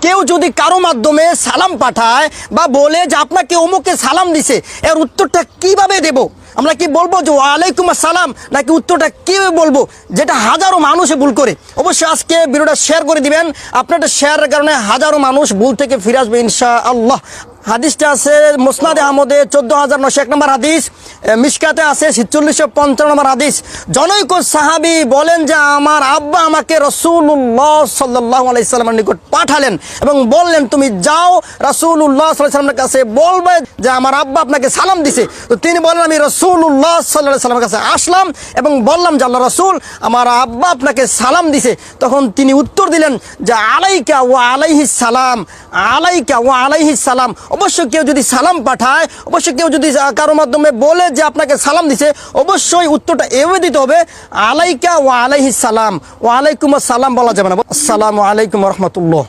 কেউ যদি কারো মাধ্যমে সালাম পাঠায় বা বলে যে আপনাকে অমুকে সালাম দিছে, এর উত্তরটা কিভাবে দেব? আমরা কি বলবো যে ওয়ালাইকুম আসসালাম, নাকি উত্তরটা কিভাবে বলবো, যেটা হাজারো মানুষে ভুল করে? অবশ্যই আজকে ভিডিওটা শেয়ার করে দিবেন। আপনার শেয়ারের কারণে হাজারো মানুষ ভুল থেকে ফিরে আসবে ইনশাআল্লাহ। হাদিসটা আছে মুসনাদে আহমদে 14,901 নম্বর হাদিস, মিশকাতে আছে 4655 নম্বর হাদিস। জনৈক সাহাবী বলেন যে আমার আব্বা আমাকে রাসূলুল্লাহ সাল্লাল্লাহু আলাইহি সাল্লামের নিকট পাঠালেন এবং বললেন তুমি যাও রাসূলুল্লাহ সাল্লাল্লাহু আলাইহি সাল্লামের কাছে বলবে যে আমার আব্বা আপনাকে সালাম দিছে। তো তিনি বলেন আমি রাসূলুল্লাহ সাল্লাল্লাহু আলাইহি সাল্লামের কাছে আসলাম এবং বললাম যে আল্লাহ রাসূল আমার আব্বা আপনাকে সালাম দিছে। তখন তিনি উত্তর দিলেন যে আলাইকা ওয়া আলাইহিস সালাম, আলাইকা ওয়া আলাইহিস সালাম। অবশ্যই কেউ যদি সালাম পাঠায়, অবশ্যই কেউ যদি কারো মাধ্যমে বলে যে আপনাকে সালাম দিছে, অবশ্যই উত্তরটা এভাবে দিতে হবে আলাইকা ওয়া আলাইহিস সালাম, ওয়া আলাইকুম আসসালাম বলা যাবে না। আসসালামু আলাইকুম ওয়া রাহমাতুল্লাহ।